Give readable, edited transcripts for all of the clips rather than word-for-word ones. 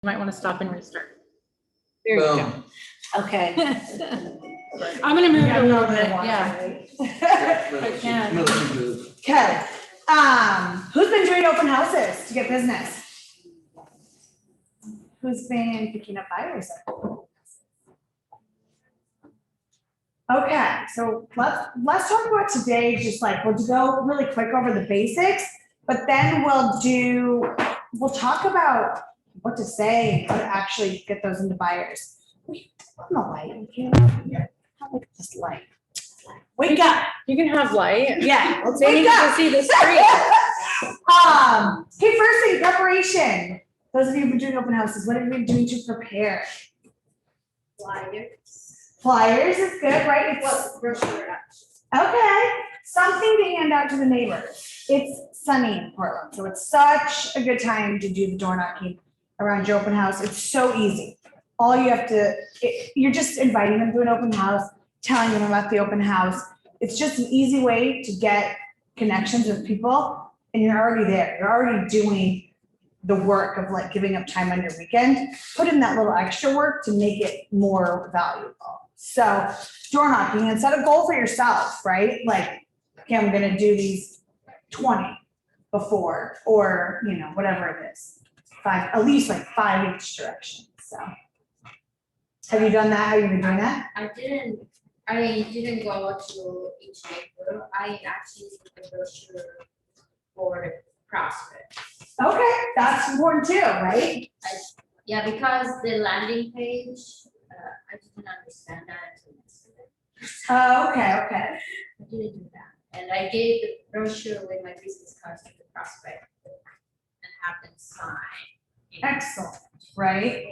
You might want to stop and restart. There you go. Boom. Okay. I'm gonna move it a little bit, Yeah. yeah. I can. Really move. Okay. Who's been doing open houses to get business? Who's been picking up buyers? Okay, so let's talk about today, just like, we'll go really quick over the basics, but then we'll talk about what to say, how to actually get those into buyers. I'm the light, okay? I like this light. Wake up. You can have light. Yeah, let's We wake need up. to see the screen. Okay, first thing, preparation. Those of you who've been doing open houses, what have you been doing to prepare? Flyers is good, right? Okay, something to hand out to the neighbors. It's sunny in Portland, so it's such a good time to do the door knocking around your open house. It's so easy. All you have to, you're just inviting them to an open house, telling them about the open house. It's just an easy way to get connections with people, and you're already there. You're already doing the work of like giving up time on your weekend. Put in that little extra work to make it more valuable. So door knocking, and set a goal for yourself, right? Like, okay, I'm gonna do these 20 before, or whatever it is. 5, at least like 5 each direction. So have you done that? Have you been doing that? I didn't go to each neighbor. I actually did the brochure for the prospect. Okay, that's important too, right? Yeah, because the landing page, I didn't understand that until yesterday. Oh, okay. I didn't do that. And I gave the brochure with my business cards to the prospect and have them sign. Excellent, right?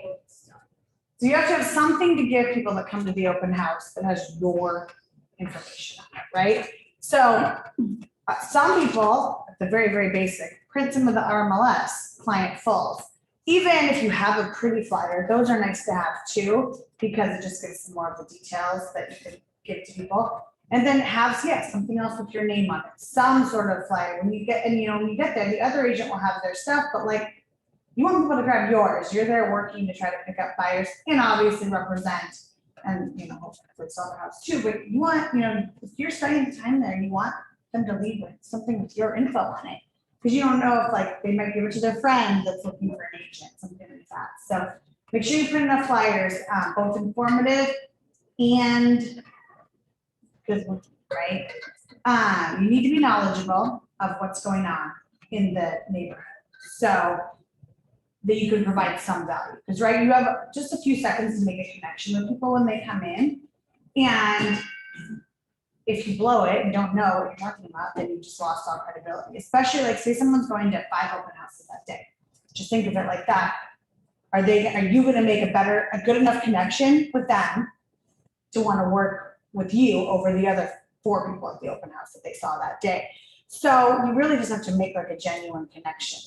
So you have to have something to give people that come to the open house that has your information on it, right? So some people, at the very, very basic, print some of the RMLS client fulls. Even if you have a pretty flyer, those are nice to have too, because it just gives some more of the details that you can give to people. And then have, something else with your name on it, some sort of flyer. When you get there, the other agent will have their stuff, but like, you want people to grab yours. You're there working to try to pick up buyers and obviously represent and, hopefully sell the house too. But you want, if you're spending time there, you want them to leave with something with your info on it. Because you don't know if like they might give it to their friend that's looking for an agent, something like that. So make sure you print enough flyers, both informative and good looking, right? You need to be knowledgeable of what's going on in the neighborhood. So that you can provide some value. Because, right, you have just a few seconds to make a connection with people when they come in. And if you blow it and don't know what you're talking about, then you just lost all credibility. Especially like, say someone's going to 5 open houses that day. Just think of it like that. Are you gonna make a good enough connection with them to want to work with you over the other 4 people at the open house that they saw that day? So you really just have to make like a genuine connection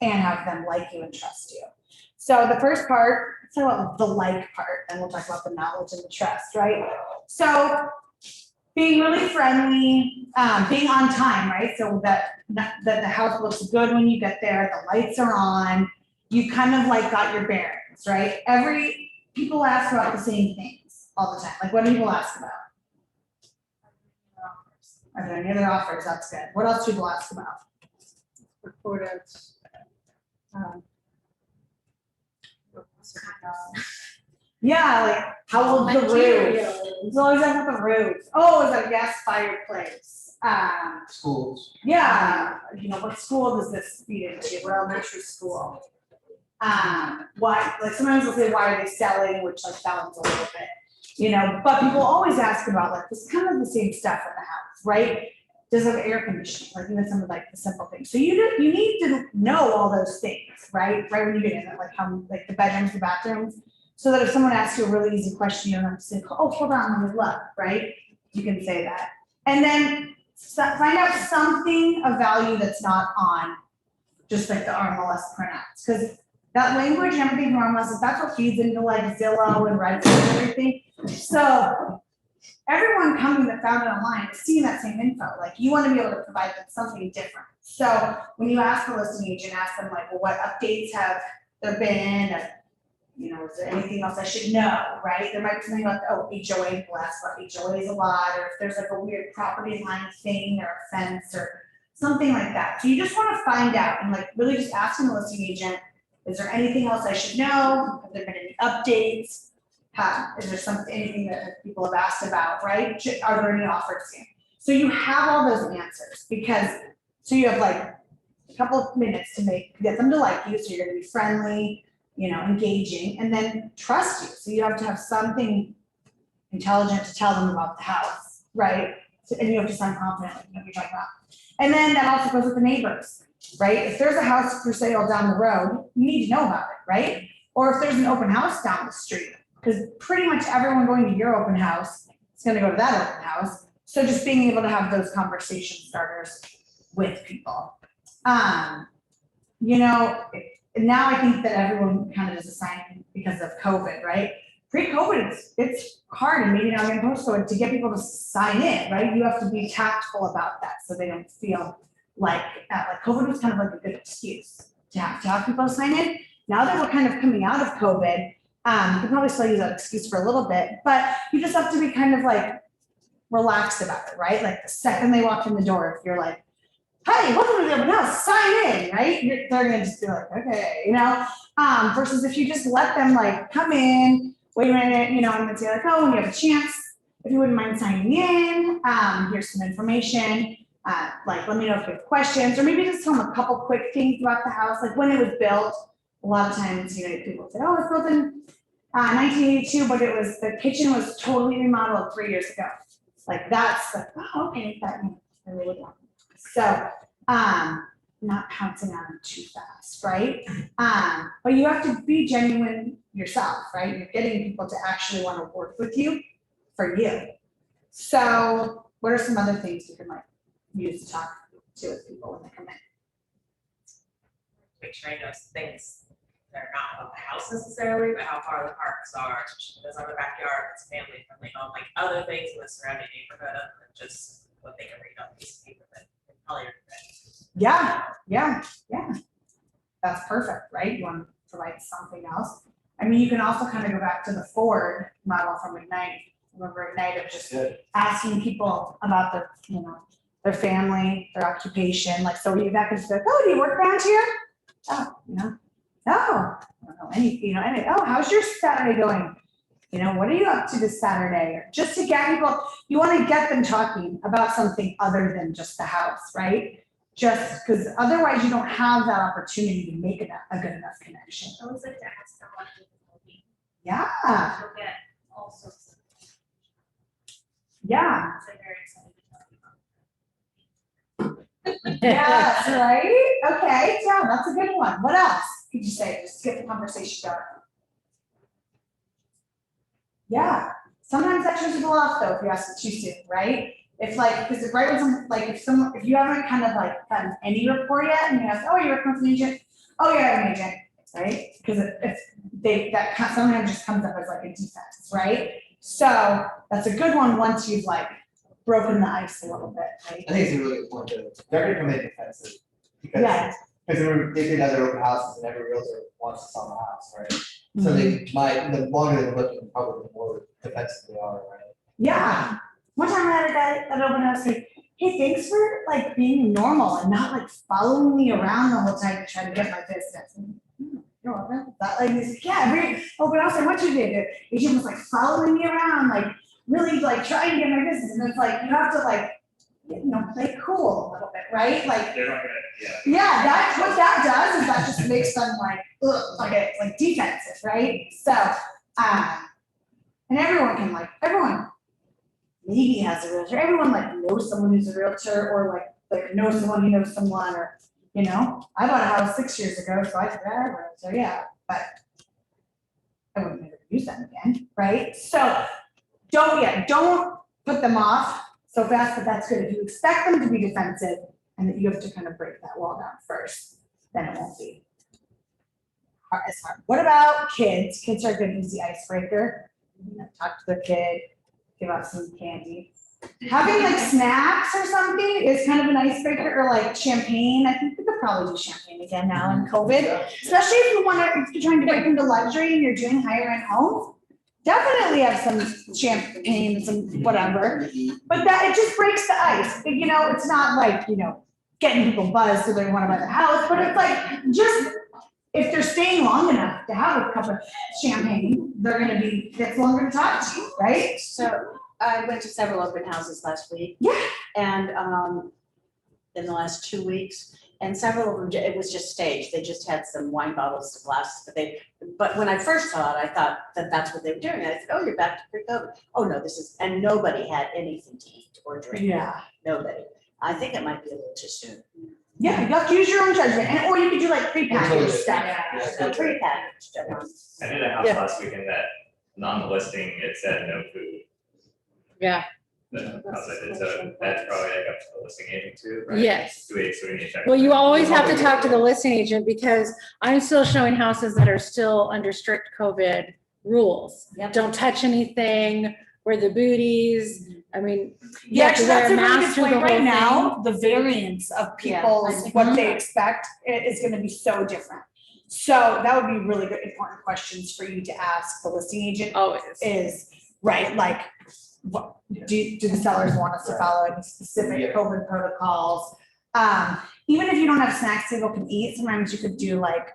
and have them like you and trust you. So the first part, let's talk about the like part, and we'll talk about the knowledge and the trust, right? So being really friendly, being on time, right? So that the house looks good when you get there, the lights are on, you kind of like got your bearings, right? People ask about the same things all the time. Like, what do people ask about? Are there any other offers? That's good. What else do people ask about? Recorded. Yeah, like how old's the roof? It's always about the roof. Oh, is that a gas fireplace? Schools. Yeah, what school does this feed into? What elementary school? Why? Like sometimes they'll say, why are they selling? Which like sounds a little bit, But people always ask about like this kind of the same stuff in the house, right? Does it have air conditioning? Like even some of like the simple things. So you need to know all those things, right? Right when you get in it, like how like the bedrooms, the bathrooms, so that if someone asks you a really easy question, you don't have to say, oh, hold on, let me look, right? You can say that. And then find out something of value that's not on just like the RMLS printouts. Because that language and everything from RMLS, that's what feeds into like Zillow and Redfin and everything. So everyone coming that found it online is seeing that same info. Like you want to be able to provide them something different. So when you ask a listing agent, ask them like, well, what updates have there been, is there anything else I should know, right? There might be something about, HOA, people ask about HOAs a lot, or if there's like a weird property line thing or a fence or something like that. So you just wanna find out and like really just asking the listing agent, is there anything else I should know? Have there been any updates? Is there anything that people have asked about, right? Are there any offers in? So you have all those answers so you have like a couple of minutes to get them to like you, so you're gonna be friendly, engaging, and then trust you. So you have to have something intelligent to tell them about the house, right? And you have to sound confident, like what you're talking about. And then that also goes with the neighbors, right? If there's a house for sale down the road, you need to know about it, right? Or if there's an open house down the street, because pretty much everyone going to your open house is gonna go to that open house. So just being able to have those conversation starters with people. Now I think that everyone kind of is assigned because of COVID, right? Pre-COVID, it's hard and maybe not in post-COVID to get people to sign in, right? You have to be tactful about that so they don't feel like COVID was kind of like a good excuse to have people sign in. Now that we're kind of coming out of COVID, you can probably still use that excuse for a little bit, but you just have to be kind of like relaxed about it, right? Like the second they walk in the door, if you're like, hey, welcome to the open house, sign in, right? They're gonna just be like, okay, versus if you just let them like come in, wait a minute, and then say like, oh, when you have a chance, if you wouldn't mind signing in, here's some information, like let me know if you have questions, or maybe just tell them a couple quick things about the house, like when it was built. A lot of times, people say, oh, it was built in 1982, but the kitchen was totally remodeled 3 years ago. Like that's like, oh, okay, that I really want. So, not pouncing on them too fast, right? But you have to be genuine yourself, right? You're getting people to actually want to work with you for you. So, what are some other things you can like use to talk to with people when they come in? Make sure I know things that are not about the house necessarily, but how far the parks are, there's on the backyard, it's family friendly, like other things in the surrounding neighborhood, and just what they can read on these people that probably are. Yeah. That's perfect, right? You want to provide something else. I mean, you can also kind of go back to the Ford model from Ignite. Remember Ignite of just asking people about their family, their occupation. Like, so that could just be like, oh, do you work around here? Oh, no, I don't know anything, oh, how's your Saturday going? What are you up to this Saturday? Or just to get people, you want to get them talking about something other than just the house, right? Just because otherwise you don't have that opportunity to make a good enough connection. I always like to ask someone who's moving. Yeah, You'll get all sorts of. yeah, It's like very exciting. yes, right? Okay, yeah, that's a good one. What else could you say? Just to get the conversation going. Yeah, sometimes that turns people off though, if you ask it too soon, right? If because right when if you haven't kind of like gotten any report yet and you ask, oh, you're working with an agent? Oh, yeah, I'm an agent, right? Because sometimes just comes up as like a defense, right? So that's a good one once you've like broken the ice a little bit, right? I think it's a really good point too. They're gonna come in defensive. Yeah. Because they did other open houses and every realtor wants to sell the house, right? So they might, the longer they're looking, probably the more defensive they are, right? Yeah. One time I had a guy at open house say, hey, thanks for like being normal and not like following me around the whole time to try to get my business. You're welcome. That like, he's like, yeah, every open house I went to, the agent was like following me around, like really like trying to get my business. And it's like, you have to like, play cool a little bit, right? Like, They're not gonna, yeah, that's what that does is that just makes them like, ugh, like defensive, right? So, and everyone maybe has a realtor. Everyone like knows someone who's a realtor or like knows someone who knows someone or, I bought a house 6 years ago, so I said, realtor, yeah, but I wouldn't never use them again, right? So don't put them off so fast, but that's good. If you expect them to be defensive and that you have to kind of break that wall down first, then it won't be as hard. What about kids? Kids are a good easy icebreaker. Talk to the kid, give out some candy. having like snacks or something is kind of an icebreaker, or like champagne. I think we could probably do champagne again now in COVID. Especially if you wanna, if you're trying to break into luxury and you're doing higher end homes, definitely have some champagne, some whatever. But that, it just breaks the ice, you know, it's not like, you know, getting people buzzed so they wanna buy the house, but it's like, just, if they're staying long enough to have a cup of champagne, they're gonna be, that's longer to talk to you, right? So I went to several open houses last week. Yeah. And in the last 2 weeks, and several of them, it was just staged. They just had some wine bottles and glasses, but when I first saw it, I thought that that's what they were doing. I said, oh, you're back to pre-COVID. Oh, no, and nobody had anything to eat or drink. Yeah. Nobody. I think it might be a little too soon. Yeah, you have to use your own judgment, and, or you could do like prepackaged stuff. So pre-packaged. I did a house Yeah. last weekend that, on the listing, it said no food. Yeah. The house I did, so that's probably like up to the listing agent too, right? Yes. So we need to check. Well, you always have to talk to the listing agent because I'm still showing houses that are still under strict COVID rules. Yep. Don't touch anything, wear the booties. I mean, you Yeah, have to actually, wear that's a a really mask good through the point. whole Right now, thing. the variance of Yeah, people's, I think- what they expect is gonna be so different. So that would be really good, important questions for you to ask the listing agent Always. is, right, like, what, do the sellers want us to follow any specific Yeah. COVID protocols? Even if you don't have snacks people can eat, sometimes you could do like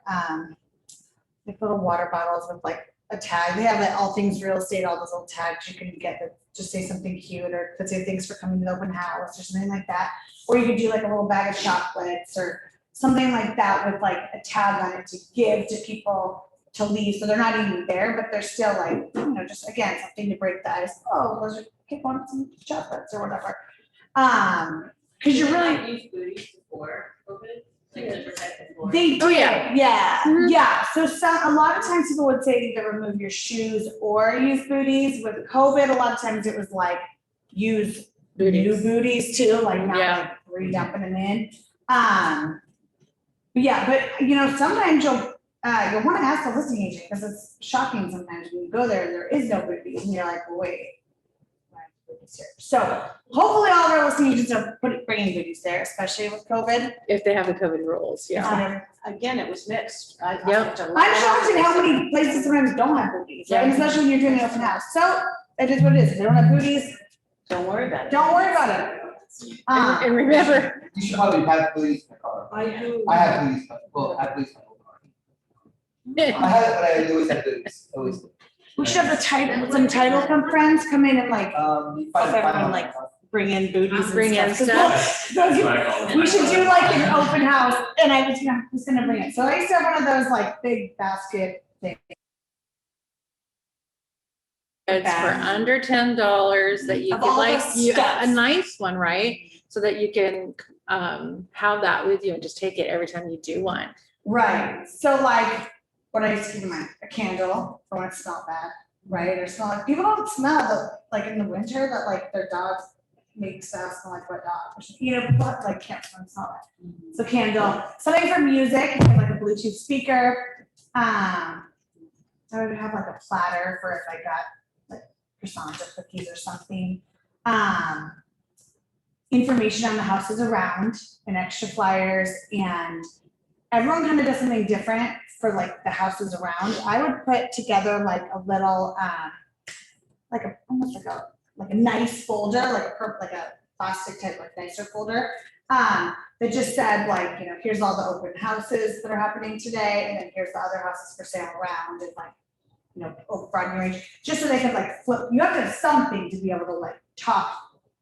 little water bottles with like a tag. They have like all things real estate, all those little tags you can get that just say something cute, or could say thanks for coming to the open house or something like that. Or you could do like a little bag of chocolates or something like that with like a tag on it to give to people to leave, so they're not even there, but they're still like, you know, just again, something to break the ice. Oh, those are, kids want some chocolates or whatever. Cause you're really, Use booties before COVID, like different types of floor. they do, Oh, yeah. yeah, Mhm. yeah. So a lot of times people would say either remove your shoes or use booties. With COVID, a lot of times it was like use new Booties. booties too, like not Yeah. like re-dumping them in. But yeah, but you know, sometimes you'll wanna ask the listing agent, because it's shocking sometimes when you go there and there is no booties and you're like, well, wait. why are booties here? So hopefully all of our listing agents are bringing booties there, especially with COVID. If they have the COVID rules, yeah. Again, it was mixed. I Yep. looked at a lot I'm of shocked at how houses. many places sometimes don't have booties, right? Yeah. Especially when you're doing an open house. So it is what it is. If they don't have booties, Don't worry about it. don't worry about it. And remember, You should probably have police in the car. I do. I have police, well, I have police in my whole car. I have it, but I always have police, always. We should have some title friends come in and like You find Hope it, find everyone, it. like, bring in booties and Bring in stuff. That's what I call it. We should do like an open house, and I was gonna bring it. So I used to have one of those like big basket things. it's for under $10 that you Of could all the like, a stuff. nice one, right? So that you can have that with you and just take it every time you do one. Right, so like, what I used to keep in mind, a candle for when it smelled bad, right, or smell like, people don't smell the, like in the winter, that like their dogs make stuff smell like wet dog, or something, you know, people like can't smell that. So candle, something for music, you have like a Bluetooth speaker, I would have like a platter for if I got like croissants or cookies or something. Information on the houses around and extra flyers, and everyone kind of does something different for like the houses around. I would put together like a little, like a, almost like a nice folder, like a plastic type, like nicer folder. That just said like, you know, here's all the open houses that are happening today, and then here's the other houses for sale around, and like, you know, over front range, just so they could like flip, you have to have something to be able to like talk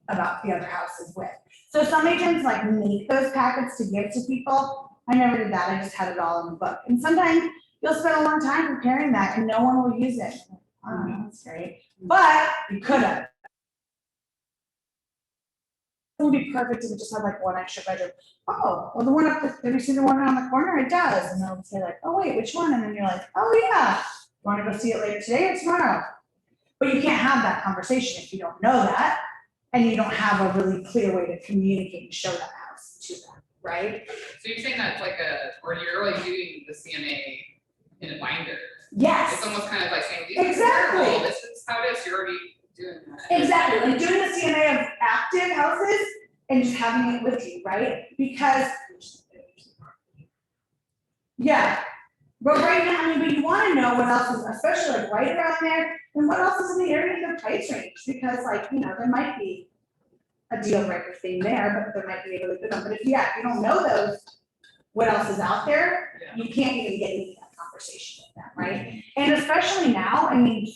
about the other houses with. So some agents like make those packets to give to people. I never did that, I just had it all in the book. And sometimes you'll spend a long time preparing that and no one will use it. Oh, that's great, but you could have. It would be perfect if it just had like one extra bedroom. Oh, well, the one up, have you seen the one around the corner? It does. And they'll say like, oh wait, which one? And then you're like, oh yeah, you wanna go see it later today or tomorrow? But you can't have that conversation if you don't know that, and you don't have a really clear way to communicate and show that house to them, right? So you're saying that's like or you're really doing the CMA in a binder? Yes. It's almost kind of like saying, these are Exactly. cool, this is how it is, you're already doing that. Exactly, like doing the CMA of houses and just having it with you, right? Because, yeah. But right now, I mean, but you wanna know what else is, especially like right around there, and what else is in the area of their price range, because like, you know, there might be a deal breaker thing there, but there might be a really good one, but if you don't know those, what else is out there, Yeah. you can't even get into that conversation with them, right? And especially now, I mean,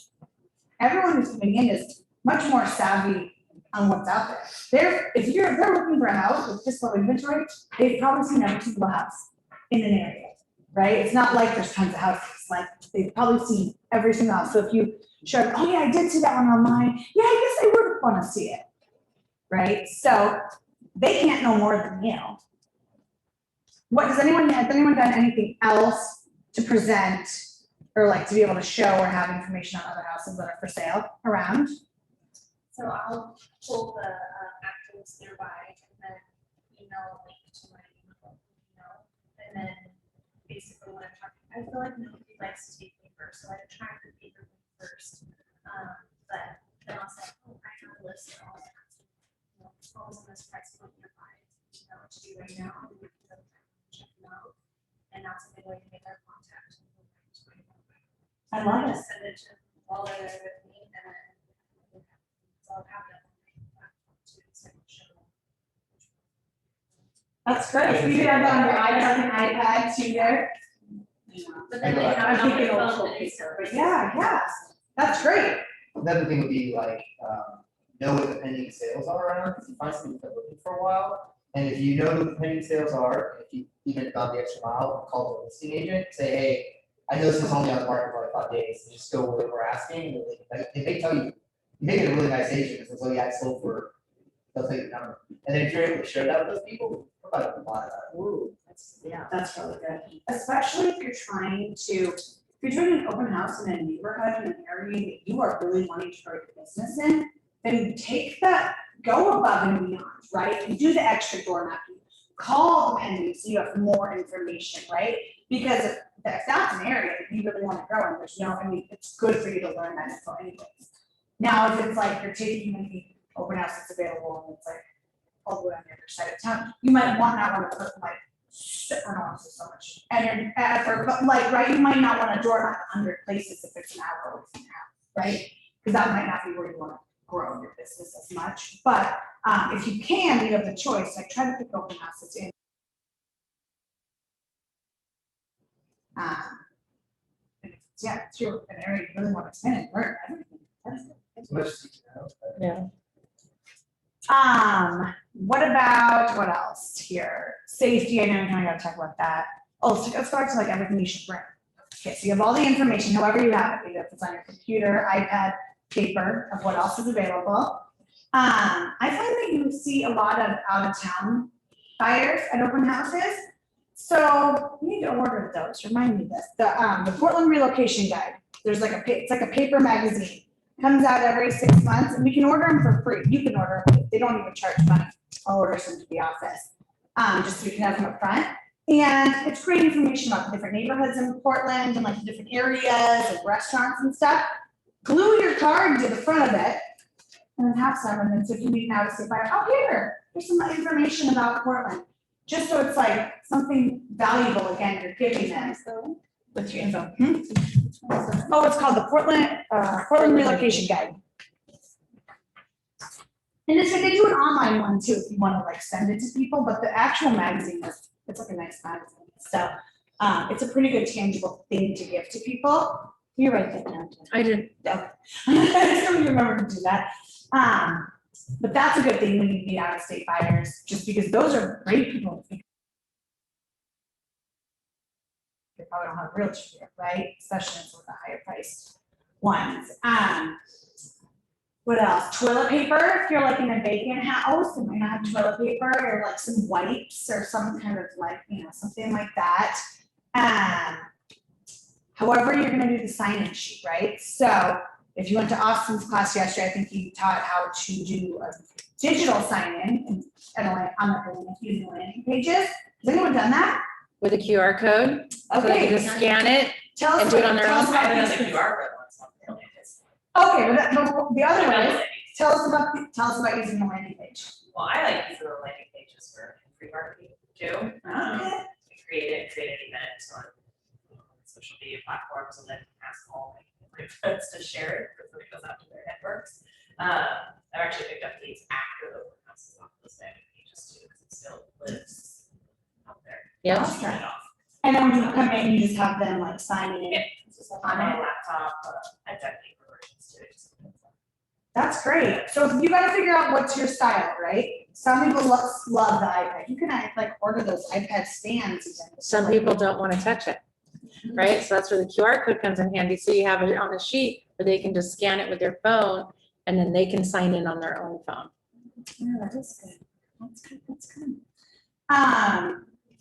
everyone who's coming in is much more savvy on what's out there. If they're looking for a house with just low inventory, they've probably seen every single house in an area, right? It's not like there's tons of houses, like they've probably seen every single house. So if you show, oh yeah, I did see that one online, yeah, I guess I would want to see it, right? So they can't know more than you. Has anyone done anything else to present or like to be able to show or have information on other houses that are for sale around? So I'll pull the actuals nearby and then email a link to my email, and then basically when I'm talking, I feel like nobody likes to take paper, so I try to paper first. But then I'll say, oh, I have a list of all that, always on this price point nearby, what to do right now. And we can go check them out. And that's a good way to make their contact. I love it. Just send it to them while they're there with me, and then so I'll have it. That's great. You could have that on your iPad and iPad too there. But then they have I'm it on thinking their old phone school and it's. paper, but yeah, that's great. Another thing would be like, know what the pending sales are around, because you find something you've been looking for a while. And if you know who the pending sales are, if you even gone the extra mile, call the listing agent, say, hey, I know this is only on the market for like 5 days, and just go where we're asking, and they may tell you, you may get a really nice agent, because it's like, yeah, it's sold for, they'll tell you the number. And then if you're able to share that with those people, provide a lot of that. Ooh, that's really good. Especially if you're trying to, if you're doing an open house in a neighborhood, in an area that you are really wanting to grow your business in, then take that, go above and beyond, right? And do the extra door knocking. Call the pending so you have more information, right? Because if that's an area that you really want to grow in, there's no, I mean, it's good for you to learn that info anyways. Now, if it's like you're taking maybe open house that's available and it's like all the way on the other side of town, you might not want to put like, I don't want to say so much, and effort, but like, right, you might not want to door knock 100 places if it's an hour away from your house, right? Because that might not be where you want to grow your business as much, but if you can, you have the choice, like try to pick open houses in. Yeah, it's your an area you really want to expand and learn everything. It's much easier, Yeah. What about, what else here? Safety, I know we kind of gotta talk about that. Oh, so let's go back to like everything you should bring. Okay, so you have all the information, however you have it, either if it's on your computer, iPad, paper, of what else is available. I find that you see a lot of out of town buyers at open houses. So you need to order those, remind me this, the Portland relocation guide. There's like it's like a paper magazine. Comes out every 6 months and we can order them for free. You can order them, they don't even charge money. I'll order some to the office, just so we can have them up front. And it's great information about the different neighborhoods in Portland and like the different areas and restaurants and stuff. Glue your card to the front of it and then have some, and then so if you need an out-of-state buyer, oh, here's some information about Portland. Just so it's like something valuable, again, you're giving them with your info. Oh, it's called the Portland Relocation Guide. And they do an online one too, if you want to like send it to people, but the actual magazine it's like a nice magazine. So it's a pretty good tangible thing to give to people. You're right there. I did. I still remember to do that. But that's a good thing when you need out of state buyers, just because those are great people. They probably don't have a realtor here, right? Especially with the higher priced ones. What else? Toilet paper. If you're like in a vacant house and might not have toilet paper, or like some wipes or some kind of like, something like that. However, you're gonna do the sign-in sheet, right? So if you went to Austin's class yesterday, I think he taught how to do a digital sign-in using landing pages. Has anyone done that? With a QR code, so they can just scan it. Tell us And do it on their tell us own. about I think these- it's a QR code on something. Okay, but the other one is, tell us about using the landing page. Well, I like using the landing pages for free marketing too. We create an event on social media platforms and then ask all my friends to share it before it goes out to their networks. I've actually picked up leads after the open house is off those landing pages too, because it still lives out there. Yeah. Just turn it off. And then when you come in, you just have them like sign in. Yeah. On my laptop, I've done paper versions too. just depends on- That's great. So you gotta figure out what's your style, right? Some people love the iPad. You can like order those iPad stands. even. Some people don't want to touch it, right? So that's where the QR code comes in handy. So you have it on a sheet where they can just scan it with their phone and then they can sign in on their own phone. Yeah, that is good. That's good, that's good.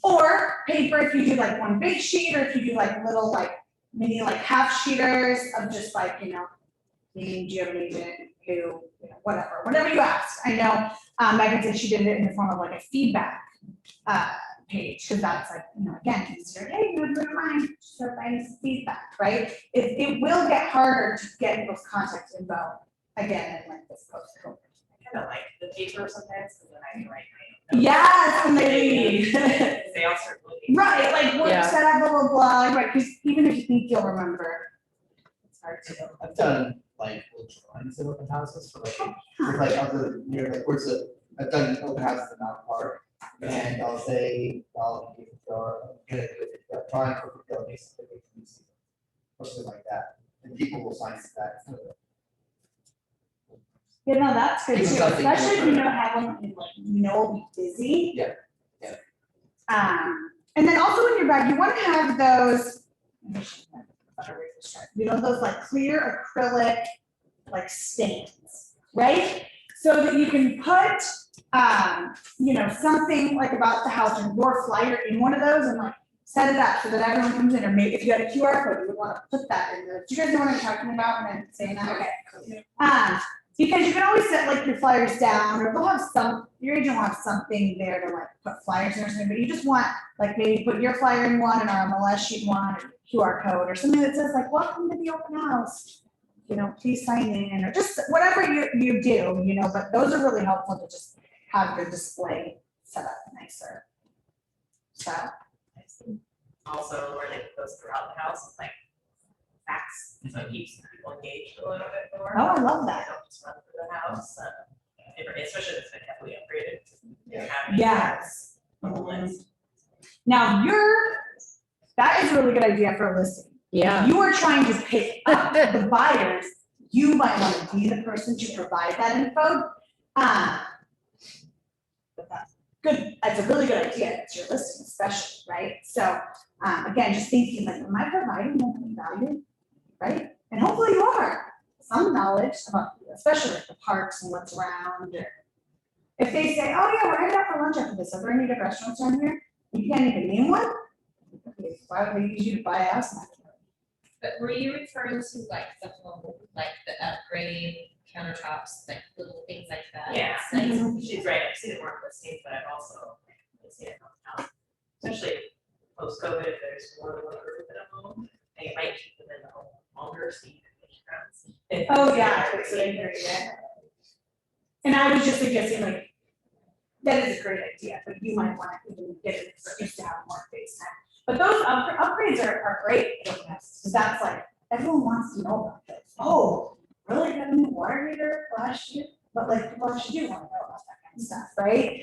Or paper if you do like one big sheet, or if you do like little like mini like half sheeters of just like, you know, do you have an agent who, you know, whatever you ask. I know, Megan said she did it in the form of like a feedback, page, because that's like, you know, again, easier, hey, you would put mine, so if I need some feedback, right? It will get harder to get those contact info again in like this post-COVID. I kind of like the paper sometimes, because then I can write my own. Yes, when they They all start looking. right, like work Yeah. set up, blah, blah, blah, right, because even if you think you'll remember, it's hard to. I've done like little drawings of open houses for like other, near like, where's the, I've done open houses in Mount Park. And I'll say, I'll give it, or I'm gonna do a drawing for donations, or something like that, and people will sign that. You know, that's good too, Give them something especially if you different. know how long, like, you know, will be busy. Yeah, yeah. And then also in your bag, you wanna have those, you know, those like clear acrylic, like stains, right? So that you can put, you know, something like about the house or your flyer in one of those and like set it up so that everyone comes in, or maybe if you had a QR code, you would wanna put that in there. Do you guys know what I'm talking about when I'm saying that? Okay. Because you can always set like your flyers down, or they'll have some, your agent will have something there to like put flyers in or something, but you just want, like maybe put your flyer in one and our MLS sheet in one, or QR code, or something that says like, welcome to the open house. You know, please sign in, or just whatever you do, you know, but those are really helpful to just have your display set up nicer. So, Also, where they put those throughout the house, it's like facts, so it keeps people engaged a little bit more. oh, I love that. They don't just run through the house, especially if it's been heavily upgraded. Yeah. Having Yes. a list. Now that is a really good idea for a listing. Yeah. You are trying to pick up the buyers, you might want to be the person to provide that info. But that's good, that's a really good idea, it's your listing especially, right? So, again, just thinking like, am I providing them value, right? And hopefully you are, some knowledge about, especially like the parks and what's around, or if they say, oh yeah, we're headed out for lunch after this, are there any good restaurants around here? You can't even name one? Okay, why would they use you to buy us? But were you referring to like the whole, like the upgrade countertops, like little things like that? Yeah, Like, she's right, I've seen it more listings, but I've also seen it come out. Especially post-COVID, if there's more than one group in a home, they might keep them in the home longer, so you can make friends. Oh, yeah, that's what I hear, yeah. And I was just suggesting like, that is a great idea, but you might want to even get it, just to have more face time. But those upgrades are great, because that's like, everyone wants to know about those. Oh, really got a new water heater last year? But like, people actually do want to know about that kind of stuff, right?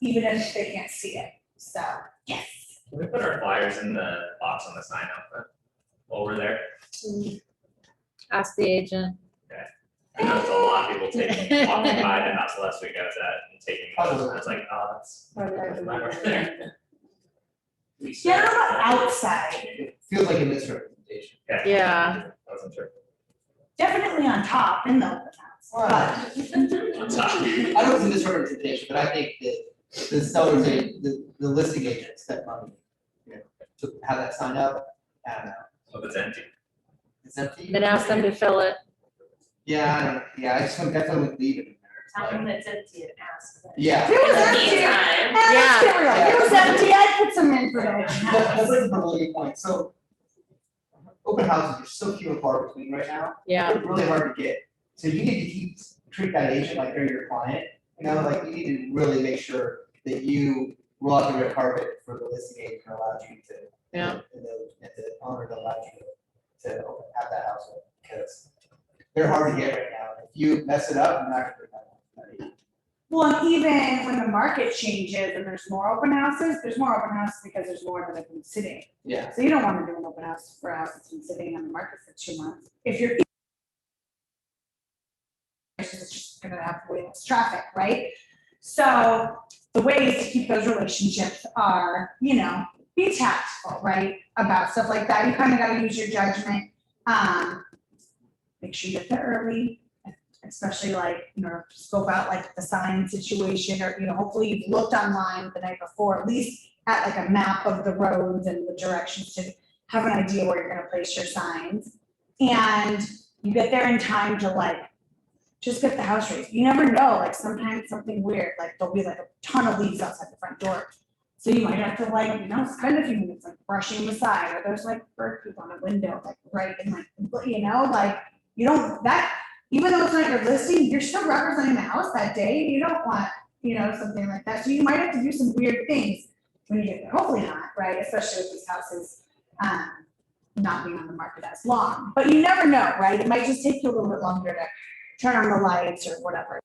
Even if they can't see it, so, yes. Can we put our flyers in the box on the sign up while we're there? Ask the agent. I know there's a lot of people taking, walking by the house last week I was at and taking photos, and I was like, oh, that's. that's not right there. Get them outside, It feels like a misrepresentation. Yeah. Wasn't sure. definitely on top in the open house, but. On top. I don't know if it's a misrepresentation, but I think that the sellers, the listing agent spent money, you know, to have that sign up, I don't know. So it's empty. It's empty. Then ask them to fill it. Yeah, I don't, yeah, I just definitely would leave it in Tell them there. it's empty and ask them. Yeah. If it was empty, Anytime. let's get real. If it was empty, I'd put some in for the open That's house. a really good point, so open houses are so few and far between right now. Yeah. They're really hard to get, so you need to treat that agent like they're your client, You know, like, you need to really make sure that you roll out the red carpet for the listing agent and allow you to. Yeah. And the owner that allows you to have that house, because they're hard to get right now. If you mess it up, you're not gonna bring that one. Well, and even when the market changes and there's more open houses because there's more that have been sitting. Yeah. So you don't want to do an open house for a house that's been sitting on the market for 2 months. If you're it's just gonna have way less traffic, right? So the ways to keep those relationships are, you know, be tactful, right? About stuff like that. You kind of gotta use your judgment. Make sure you get there early, especially like, you know, scope out like the sign situation, or, you know, hopefully you've looked online the night before, at least at like a map of the roads and the directions to have an idea where you're gonna place your signs. And you get there in time to like, just get the house raised. You never know, like sometimes something weird, like there'll be like a ton of leaves outside the front door. So you might have to like, you know, spend a few minutes like brushing the side, or there's like bird poop on a window, like right in like, you know, like you don't, that, even though it's not your listing, you're still representing the house that day. You don't want, you know, something like that. So you might have to do some weird things when you get there. Hopefully not, right? Especially with these houses not being on the market as long. But you never know, right? It might just take you a little bit longer to turn on the lights or whatever.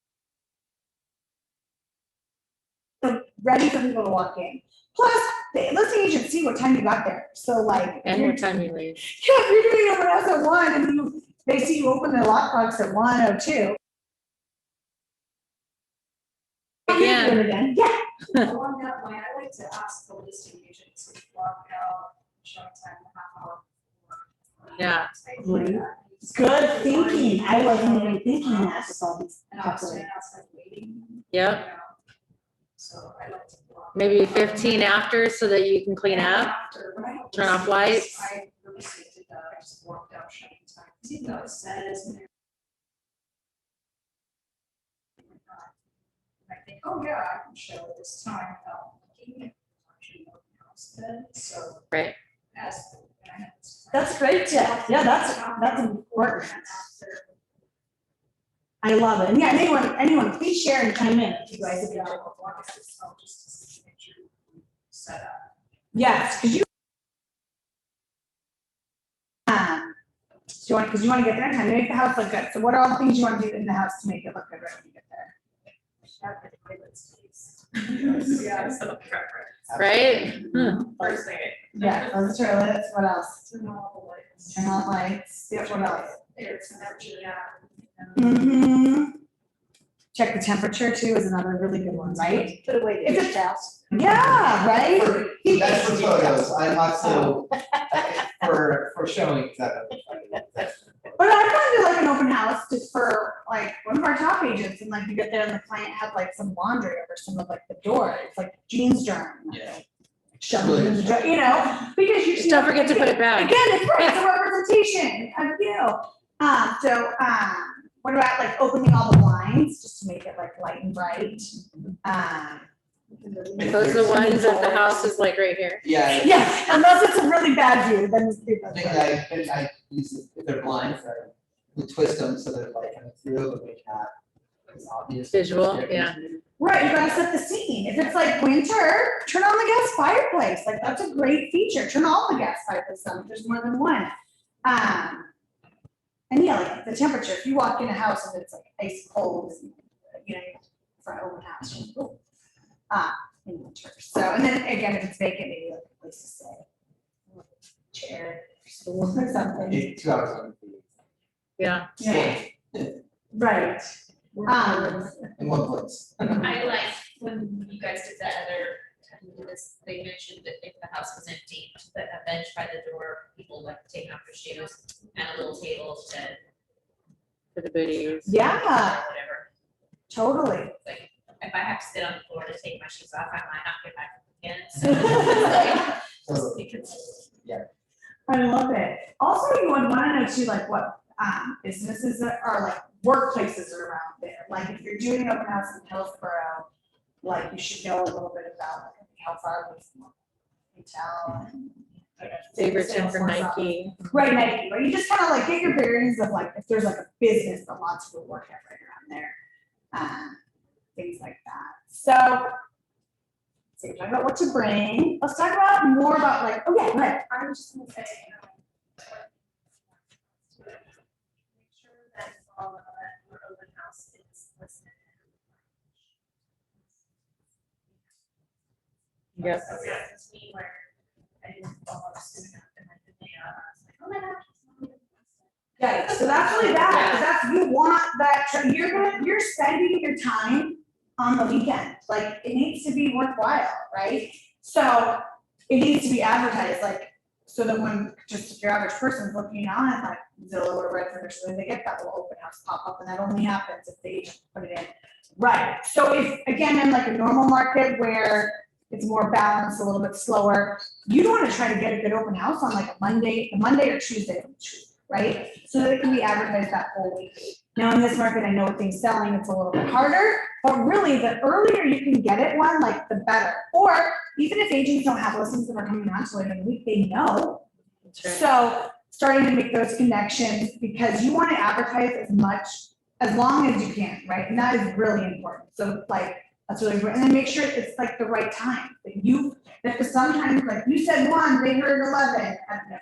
Ready for people to walk in. Plus, the listing agent see what time you got there. So like, And what time you leave. yeah, if you're doing open house at 1 and they see you open the lockbox at 1 or 2. Yeah. Do it again. Yeah. Along that line, I like to ask the listing agents to block out showing time in a half hour. Yeah. Good thinking. I wasn't even thinking that with all these. And I was standing outside waiting. Yep. you know. So I like to block. Maybe 15 after so that you can clean And up. after, when I help Turn off listings, lights. I really did that, I just walked out showing time. See, that says. And I think, oh yeah, I can show at this time without looking at watching the house then, so. Right. As. and I had this- That's great, Jeff. Yeah, that's important. I love it. And yeah, anyone, please share and chime in if you guys have. Just to make sure you set up. Yes, because you. Because you want to get there in time to make the house look good. So what are all the things you want to do in the house to make it look good right when you get there? Yeah, It's the preference. Right? First thing. Yeah, those toilets. What else? Turn off the lights. Turn on lights. Yeah, what else? Air temperature, yeah. Mm-hmm. Check the temperature too is another really good one, right? Put away the dish towels. Yeah, right? That's for photos, I'm not so, for showing exactly. But I've gone to like an open house just for like one of our top agents, and like you get there and the client had like some laundry over some of like the door, it's like jeans germ. Yeah. Shove it in the jar, you know, because you. Just don't forget to put it back. Again, it's right, it's a representation of you. What about like opening all the blinds, just to make it like light and bright? Those are the ones that the house is like right here. Yeah. Yeah, unless it's a really bad view, then it's. I think I use, if they're blind, we twist them so they're like coming through, but maybe not as obvious. Visual, yeah. Right, you gotta set the scene. If it's like winter, turn on the gas fireplace. Like, that's a great feature. Turn all the gas fireplaces on if there's more than one. And yeah, like the temperature, if you walk in a house and it's like ice cold, you know, for an open house, you're like, oh, in winter. So, and then again, if it's vacant, maybe like a place to stay. Chair, stool or something. 2 hours on. Yeah. Yeah, right. In one place. I like when you guys did that other, time you did this, they mentioned that if the house was empty, to put a bench by the door, people like to take off their shoes and a little table to. For the booties. Yeah. Or whatever. Totally. Like, if I have to sit on the floor to take my shoes off, I might not get back again. So, So, because I love it. Also, you would want to know too, like what businesses are like workplaces are around there. Like if you're doing open house in Hillsborough, like you should know a little bit about like how far away from hotel and. Favorite for Nike. Right, Nike, but you just kind of like get your bearings of like if there's like a business that lots of people work at right around there. things like that. So, so we're talking about what to bring. Let's talk about more about like, okay, go ahead. I was just gonna say, make sure that all of your open house is listed. Yes. So it's me where I didn't follow soon enough and I did I was like, oh my gosh. it's not even listed. Yeah, so that's really bad, because that's, you want that, you're spending your time on the weekend, like, it needs to be worthwhile, right? So, it needs to be advertised, like, so that when, just if your average person's looking on, like, Zillow or Redfin or something, they get that little open house pop up, and that only happens if they put it in. Right, so if, again, in like a normal market where it's more balanced, a little bit slower, you'd wanna try to get a good open house on like a Monday or Tuesday, right? So that it can be advertised that whole week. Now, in this market, I know with things selling, it's a little bit harder, but really, the earlier you can get it one, like, the better. Or even if agents don't have listings that are coming on till later in the week, they know. That's right. So, starting to make those connections, because you wanna advertise as much, as long as you can, right? And that is really important. So, like, that's really important. And then make sure it's like the right time, because sometimes, like, you said 1, they heard 11,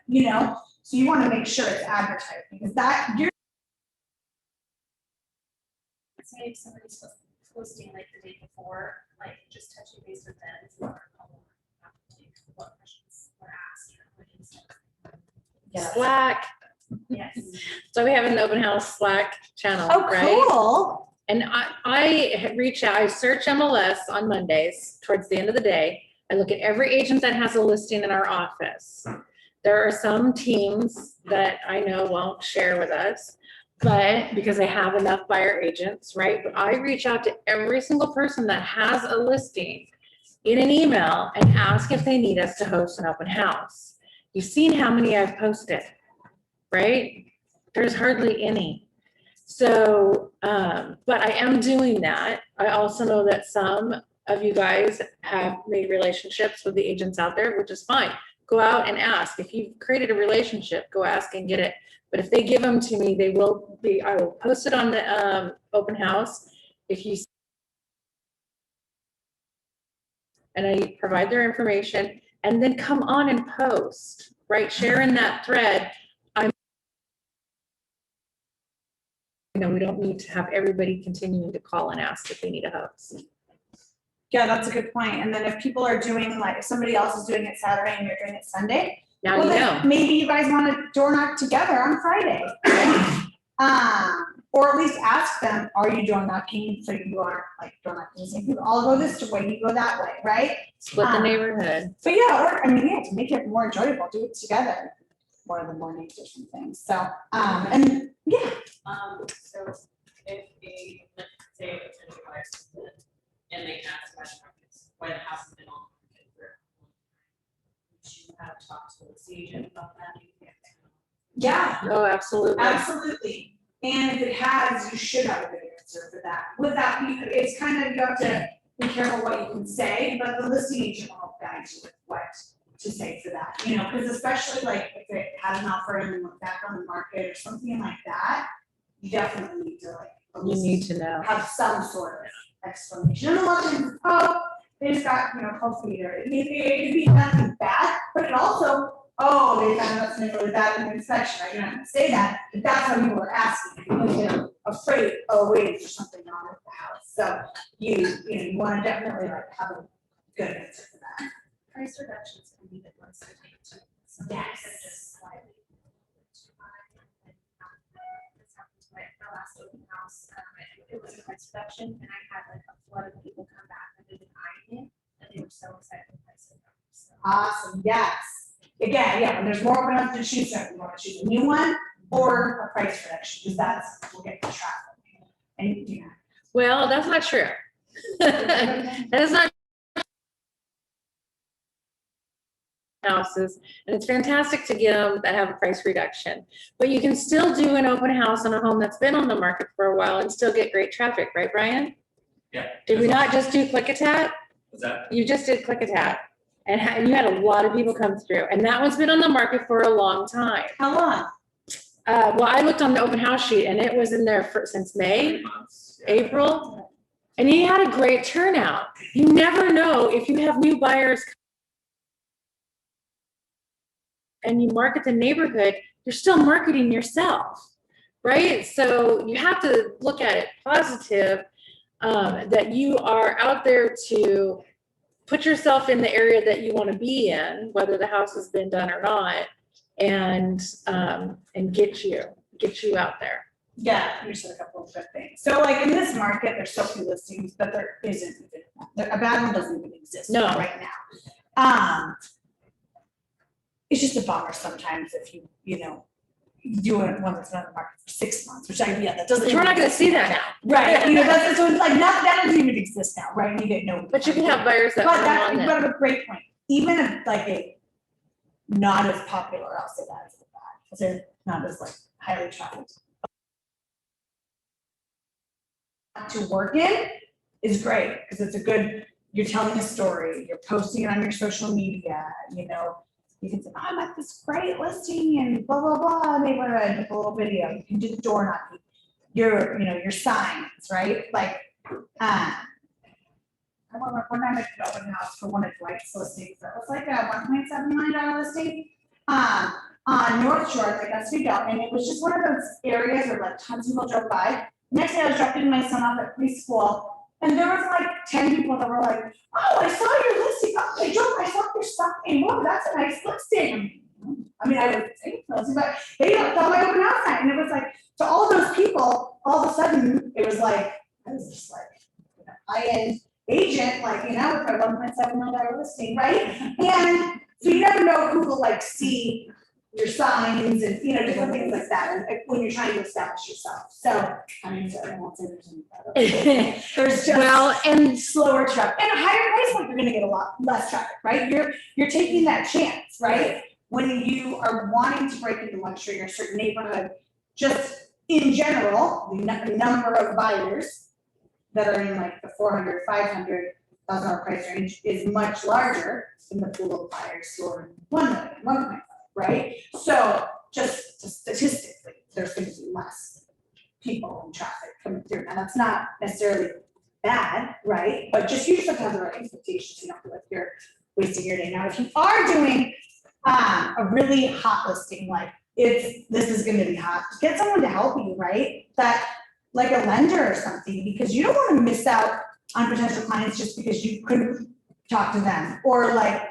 you know? So you wanna make sure it's advertised, because that, you're. Say if somebody's posting like the day before, like just touching base with them for what questions were asked. Or what instead. Slack. Yes. So we have an open house Slack channel, Oh, right? cool. And I reach out, I search MLS on Mondays towards the end of the day. I look at every agent that has a listing in our office. There are some teams that I know won't share with us, but because they have enough buyer agents, right? But I reach out to every single person that has a listing in an email and ask if they need us to host an open house. You've seen how many I've posted, right? There's hardly any. So, but I am doing that. I also know that some of you guys have made relationships with the agents out there, which is fine. Go out and ask. If you've created a relationship, go ask and get it. But if they give them to me, I will post it on the open house. If you, and I provide their information, and then come on and post, right? Share in that thread. We don't need to have everybody continuing to call and ask if they need a host. Yeah, that's a good point. And then if people are doing, like, if somebody else is doing it Saturday and you're doing it Sunday, Now well, you then know. maybe you guys want to door knock together on Friday. Or at least ask them, are you door knocking? So you are like door knocking, the same people. I'll go this way, you go that way, right? Split the neighborhood. But yeah, or, I mean, yeah, to make it more enjoyable, do it together. More in the mornings or something. So, and yeah. So if a, let's say, a potential buyer comes in and they ask about markets, why the house has been on the market for a long time, would you have talked to the agent about that? Yeah. Oh, absolutely. Absolutely. And if it has, you should have a good answer for that. With that, it's kind of, you have to be careful what you can say, but the listing agent will help guide you with what to say for that, you know, because especially like if it had an offer and then went back on the market or something like that, you definitely need to like. You need to know. Have some sort of explanation. And a lot of times, oh, they just got, you know, cold feet, or it could be nothing bad, but it also, oh, they found out something really bad in the inspection, right? You're not gonna say that, but that's how people are asking, because they're afraid, oh, wait, is there something wrong with the house? So you wanna definitely like have a good answer for that. Price reductions can be the ones that take too. Yes. They're just slightly too high. And, this happened to my last open house. It was a price reduction and I had like a flood of people come back and they've been eyeing it and they were so excited with price reduction. So, Awesome, yes. Again, yeah, when there's more open houses to choose from, you wanna choose a new one or a price reduction, because that's, we'll get the traffic. And, yeah. Well, that's not true. That is not houses, and it's fantastic to get them that have a price reduction. But you can still do an open house on a home that's been on the market for a while and still get great traffic, right, Brian? Yeah. Did we not just do Click-a-Tat? What's that? You just did Click-a-Tat, and you had a lot of people come through, and that one's been on the market for a long time. How long? Well, I looked on the open house sheet, and it was in there since May, 3 months. April, And he had a great turnout. You never know if you have new buyers and you market the neighborhood, you're still marketing yourself, right? So you have to look at it positive, that you are out there to put yourself in the area that you want to be in, whether the house has been done or not, and get you out there. Yeah, you said a couple of good things. So like in this market, there's so few listings, but there isn't, a bad one doesn't even exist No. right now. It's just a bummer sometimes if you do it one that's not in the market for 6 months, which that doesn't. But we're not gonna see that now. Right, that's, so it's like, that doesn't even exist now, right, and you get no. But you can have buyers that But come on you that. have a great point, even if like a not as popular, I'll say that as the bad, because they're not as like highly traveled. To work in is great, because it's a good, you're telling a story, you're posting it on your social media, you can say, oh, I'm at this great listing and blah, blah, blah, neighborhood, make a little video, you can do the door knocking, your signs, right? Like, I remember one time I did an open house for one of Dwight's listings, that was like a $1.7 million listing, on North Shore, like that's Street Bell, and it was just one of those areas where like tons of people drove by. Next day I was dropping my son off at preschool, and there was like 10 people that were like, oh, I saw your listing, oh, I saw your stuff, and whoa, that's a nice listing. I mean, I would say listing, but they thought my open house night, and it was like, to all those people, all of a sudden, it was like, I was just like, high-end agent, like, with my $1.7 million listing, right? And so you never know who will like see your signs and, different things like that, and when you're trying to establish yourself. So, I mean, so I won't say there's any better. There's just and slower traffic, and a higher price point, you're gonna get a lot less traffic, right? You're taking that chance, right? When you are wanting to break into luxury or a certain neighborhood, just in general, the number of buyers that are in like the 400, 500,000 price range is much larger than the pool of buyers who are 1 million, 1.5, right? So just statistically, there's going to be less people and traffic coming through. Now that's not necessarily bad, right? But just you just have to have the right expectations. You don't feel like you're wasting your day. Now, if you are doing a really hot listing, like this is going to be hot, get someone to help you, right? That like a lender or something, because you don't want to miss out on potential clients just because you couldn't talk to them. Or like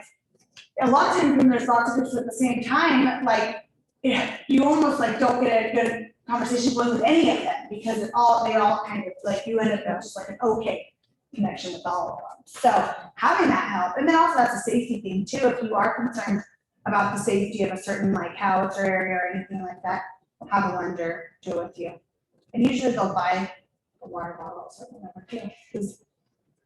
a lot of times when there's lots of people at the same time, like you almost like don't get a good conversation going with any of them, because they all kind of like, you end up just like an okay connection with all of them. So having that help, and then also that's a safety thing too. If you are concerned about the safety of a certain like house or area or anything like that, have a lender do it with you. And usually they'll buy a water bottle or whatever too,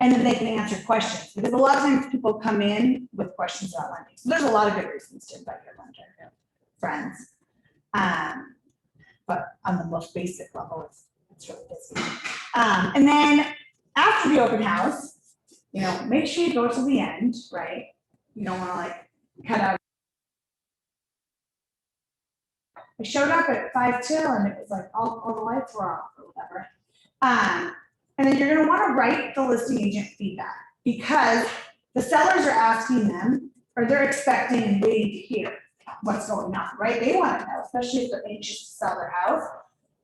and then they can answer questions, because a lot of times people come in with questions about lending. So there's a lot of good reasons to invite your lender, friends. But on the most basic level, it's really busy. And then after the open house, make sure you go to the end, right? You don't want to like cut out. I showed up at 5 till and it was like all the lights were off or whatever. And then you're going to want to write the listing agent feedback, because the sellers are asking them, or they're expecting and waiting to hear what's going on, right? They want to know, especially if they're anxious to sell their house.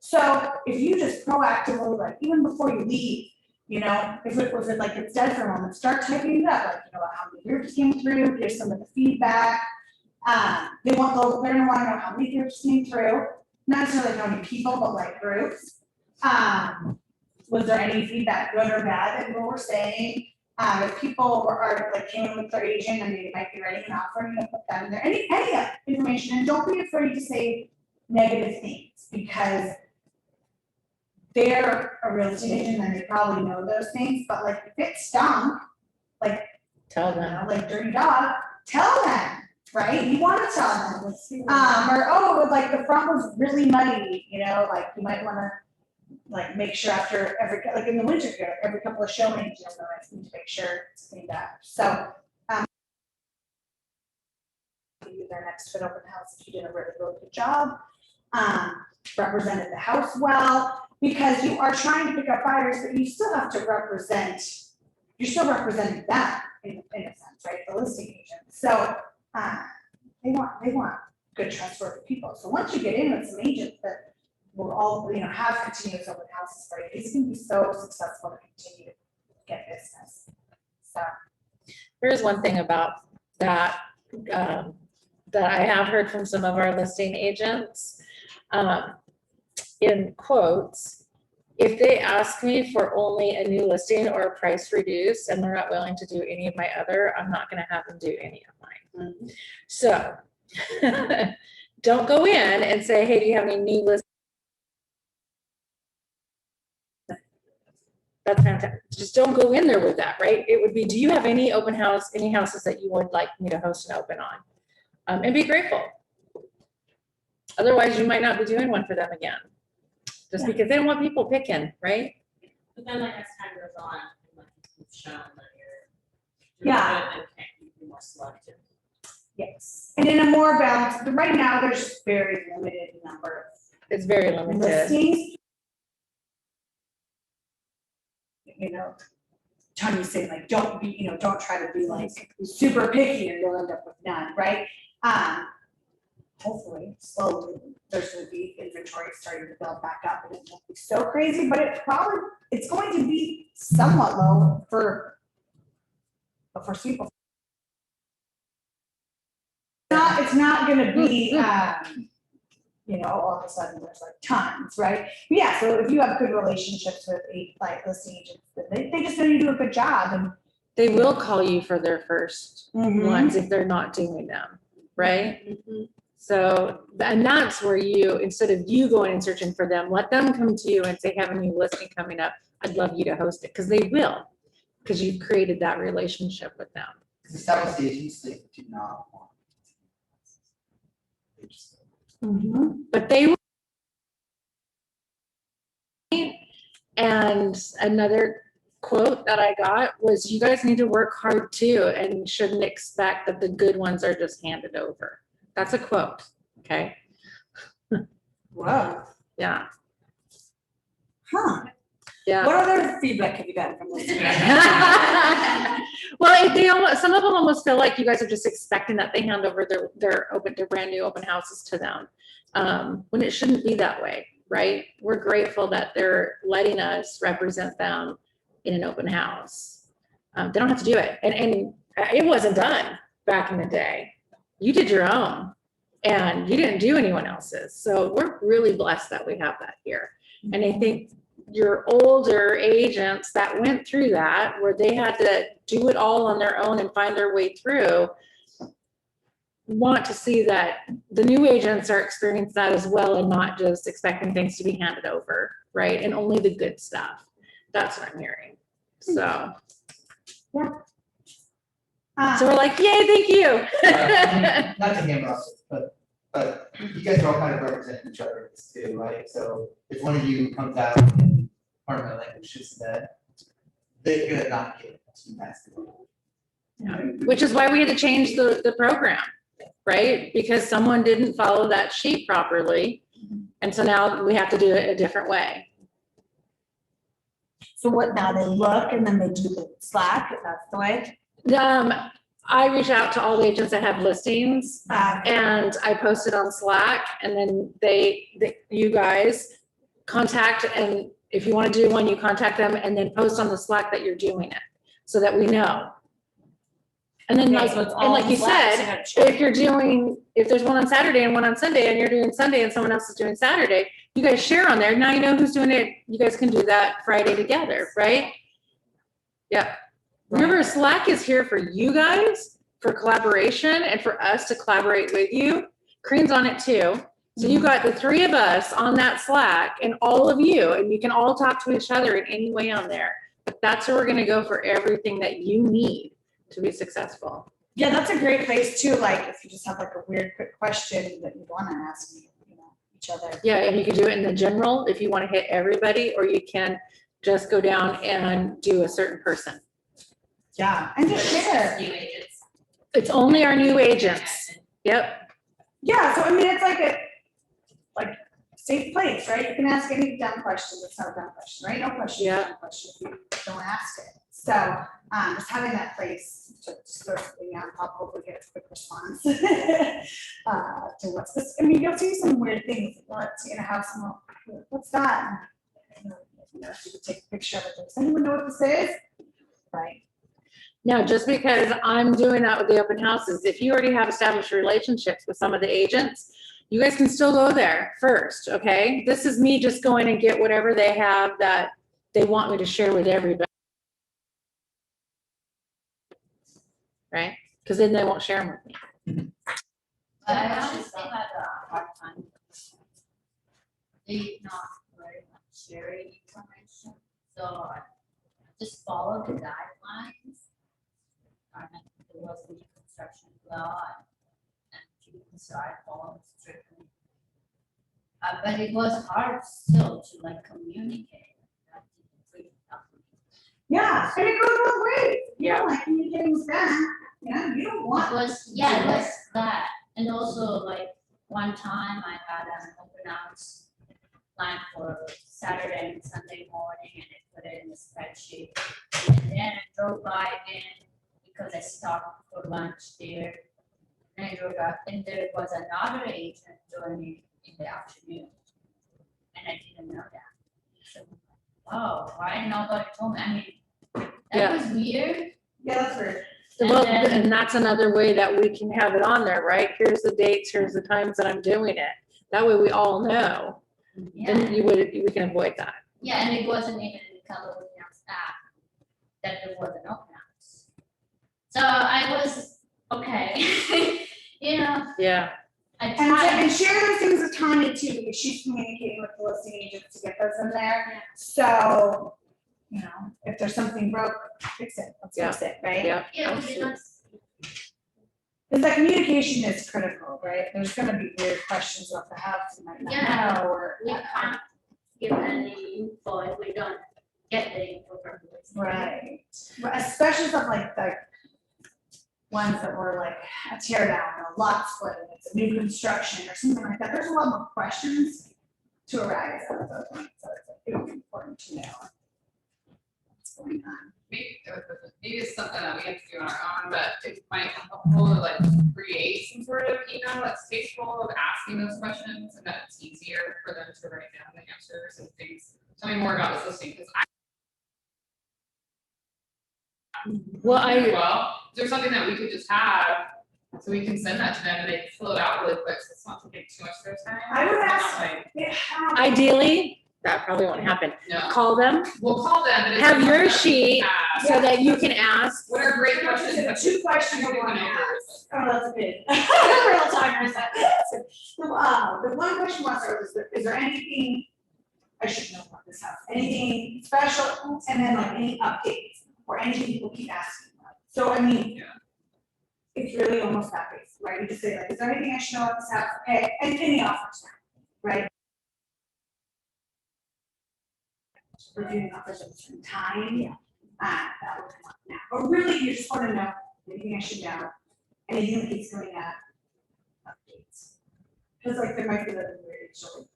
So if you just proactively, like even before you leave, if it like it's dead for a moment, start typing it up, like how many groups came through, here's some of the feedback. They're going to want to know how many groups came through, not necessarily how many people, but like groups. Was there any feedback, good or bad, that people were saying? If people are like came in with their agent and they might be writing an offer, put that in there. Any information, and don't be afraid to say negative things, because they're a real estate agent and they probably know those things. But like if it stunk, like tell them, like dirty dog, tell them. Right, you want to tell them, or like the front was really muddy, like you might want to like make sure after like in the winter, every couple of showings, I need to make sure it's cleaned up. So, their next fit open house if you did a really, really good job, represented the house well, because you are trying to pick up buyers, but you still have to represent, you're still representing them in a sense, right, the listing agent. So, they want good trustworthy people. So once you get in with some agents that will all, have continuous open houses for you, it's gonna be so successful to continue to get business. So. Here's one thing about that, that I have heard from some of our listing agents. In quotes, if they ask me for only a new listing or a price reduce and they're not willing to do any of my other, I'm not gonna have them do any of mine. So don't go in and say, hey, do you have any new listings? That's fantastic. Just don't go in there with that, right? It would be, do you have any open house, any houses that you would like me to host an open on? And be grateful. Otherwise, you might not be doing one for them again. Just because they don't want people picking, right? But then like as time goes on, and like you've shown that you're. Yeah. good, then can you be more selective? Yes, and in a more balanced, but right now, there's very limited number It's very of limited. listings. Tanya's saying like, don't be, don't try to be like super picky and you'll end up with none, right? Hopefully, slowly, there's gonna be inventory starting to build back up and it won't be so crazy, but it's going to be somewhat low for the foreseeable. It's not gonna be, all of a sudden there's like tons, right? But yeah, so if you have good relationships with listing agents, they just know you do a good job and. They will call you for their first Mhm. ones if they're not doing them, right? So, and that's where you, instead of you going and searching for them, let them come to you and say, have a new listing coming up. I'd love you to host it, because they will, because you've created that relationship with them. Because the established agents, they do not want. They just- But they will. And another quote that I got was, you guys need to work hard too and shouldn't expect that the good ones are just handed over. That's a quote, okay? Wow. Yeah, Huh. yeah. What other feedback have you gotten from this? Well, they almost, some of them almost feel like you guys are just expecting that they hand over their brand new open houses to them, when it shouldn't be that way, right? We're grateful that they're letting us represent them in an open house. They don't have to do it, and it wasn't done back in the day. You did your own, and you didn't do anyone else's. So we're really blessed that we have that here. And I think your older agents that went through that, where they had to do it all on their own and find their way through, want to see that the new agents are experiencing that as well and not just expecting things to be handed over, right? And only the good stuff. That's what I'm hearing. So. So we're like, yay, thank you. Not to hammer us, but you guys are all kind of representing each other in this too, right? So if one of you comes out and part of my language is that they're gonna not get too nasty. Which is why we had to change the program, right? Because someone didn't follow that sheet properly. And so now we have to do it a different way. So what now, they look and then they do the Slack, if that's the way? I reach out to all the agents that have listings and I post it on Slack, and then you guys contact, and if you want to do one, you contact them and then post on the Slack that you're doing it so that we know. And then Okay, so it's all like you Slack, so said, you gotta if there's one on Saturday and one on Sunday and you're doing Sunday and someone else is doing Saturday, you guys share on there. Now you know who's doing it. You guys can do that Friday together, right? Yeah. Remember, Slack is here for you guys, for collaboration, and for us to collaborate with you. Corinne's on it too. So you got the three of us on that Slack and all of you, and you can all talk to each other in any way on there. But that's where we're gonna go for everything that you need to be successful. Yeah, that's a great place too, like if you just have like a weird quick question that you wanna ask, each other. Yeah, and you can do it in the general if you wanna hit everybody, or you can just go down and do a certain person. Yeah, and just share. New agents. It's only our new agents. Yep. Yeah, so I mean, it's like safe place, right? You can ask any dumb question, it's not a dumb question, right? No question, is a Yeah. dumb question, if you don't ask it. So, just having that place to just throw something out, I'll hopefully get a quick response. To what's this, I mean, you'll see some weird things, let's, have some, what's that? You know, you could take a picture of it, does anyone know what this is? Right? Now, just because I'm doing that with the open houses, if you already have established relationships with some of the agents, you guys can still go there first, okay? This is me just going and get whatever they have that they want me to share with everybody. Right? Because then they won't share them with me. I honestly had a hard time. They not very much sharing information, so I just follow the guidelines. There was the construction law and so I followed strictly. But it was hard still to like communicate. That didn't really help me. Yeah, and it goes both ways, like communicating with them, you don't It want. was, yeah, it was that, and also like one time I had an open house plan for Saturday and Sunday morning and I put it in the spreadsheet. And then I drove by again because I stopped for lunch there. And I drove up and there was another agent joining in the afternoon. And I didn't know that. So, oh, why nobody told me? I mean, that was weird. Yeah, that's weird. Well, And then- and that's another way that we can have it on there, right? Here's the dates, here's the times that I'm doing it. That way we all know. Yeah. Then we can avoid that. Yeah, and it wasn't even in the California app that there was an open house. So I was, okay, Yeah. I And, tried. and share those things with Tanya too, because she's communicating with the listing agents to get those in there. So, if there's something broke, fix it, let's fix it, right? Yeah. Yeah, we did not. Because that communication is critical, right? There's gonna be weird questions about the house you might not Yeah. know, or. We can't give any info if we don't get the info from the listing. Right, but especially stuff like the ones that were like a tear down or a lot split, and it's a new construction or something like that, there's a lot more questions to arise out of those ones, so it's like, important to know what's going on. Maybe it's something that we have to do on our own, but it might helpful to like create some sort of email that's capable of asking those questions and that it's easier for them to write down the answers and things. Tell me more about this listing, because is there something that we could just have, so we can send that to them and they can fill it out really quick, so it's not taking too much of their time? I would It's not ask- like- Yeah. Ideally, that probably won't happen. No, Call them, we'll call them, but it's. Have your something that we can sheet ask. so that you can ask. What are great Pretty much questions? it's a 2 questions that or we one can ask. answer? Oh, that's a big. Real timers. The one question was, is there anything, I should know about this house, anything special, and then like any updates, or anything people keep asking about. So I mean. Yeah. It's really almost that basic, right? You just say like, is there anything I should know about this house? Okay, and any offers now, right? Reviewing offers at a certain time, that will come up now. But really, you just wanna know anything I should know, anything that keeps coming up, updates. Cause like there might be the weird short.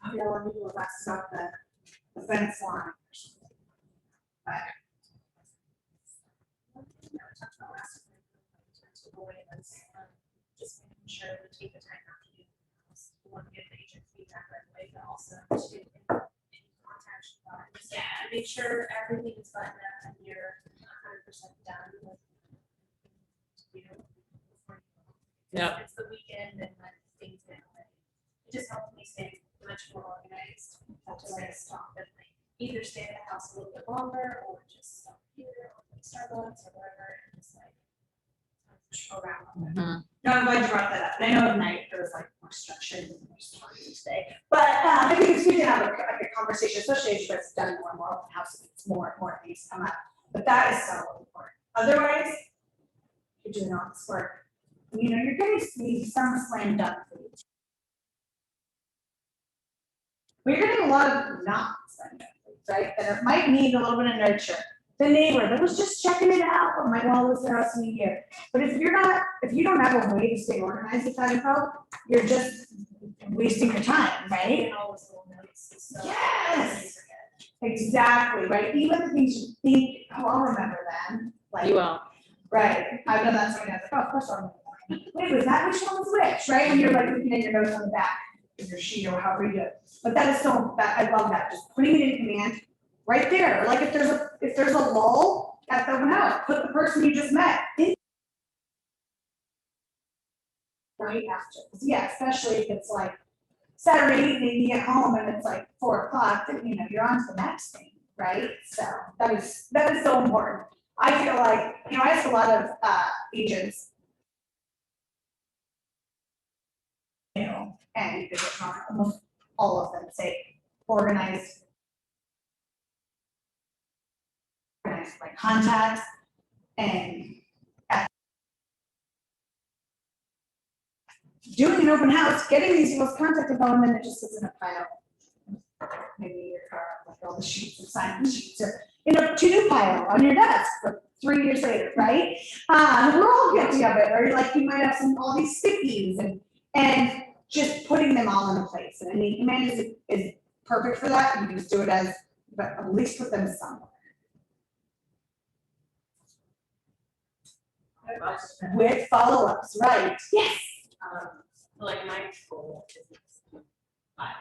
I'll be able to do less about the fence line or something. But. Just making sure to take the time out to do this. We want to give the agent feedback right away, but also to in contact. Make sure everything is buttoned up and you're 100% done with. Before you go. Yeah. It's the weekend and then things get away. It just helps me stay much more organized. To like stop and like either stay at the house a little bit longer or just stop here or like Starbucks or whatever and just like around. No, I'm glad you brought that up. And I know at night there was like more structure and more stories today. But I think it's good to have like a conversation, especially as you guys have done more and more open houses, it's more things come up. But that is so important. Otherwise, you're doing all this work. You're gonna see some slam dunk for you. But you're getting a lot of not slam dunk, right? That it might need a little bit of nurture. the neighbor that was just checking it out, or my mom was there in a year. But if you don't have a way to stay organized with that info, you're just wasting your time, right? And all those little notes and stuff. Yes. Exactly, right? Even the things you think, oh, I'll remember them, like. You will. Right, I've done that so many times, like, oh, of course I'll remember that. Wait, was that which one was which, right? When you're like looking at your notes on the back of your sheet or however you do it. But that is so, I love that, just putting it in command right there. Like if there's a lull at the open house, put the person you just met in. Right after, yeah, especially if it's like Saturday evening, you get home and it's like 4 o'clock, then you know, you're on to the next thing, right? So that is so important. I feel like, you know, I ask a lot of agents. You know, and almost all of them say organized my contacts and doing an open house, getting these people's contact info, and then it just sits in a pile. Maybe in your car, like all the sheets and sign sheets, or in a to-do pile on your desk for 3 years later, right? We're all guilty of it, or like you might have all these stickies and just putting them all in a place. And I mean, command is perfect for that. You can just do it as, but at least put them somewhere. With follow-ups, right? Yes. Like my goal is files.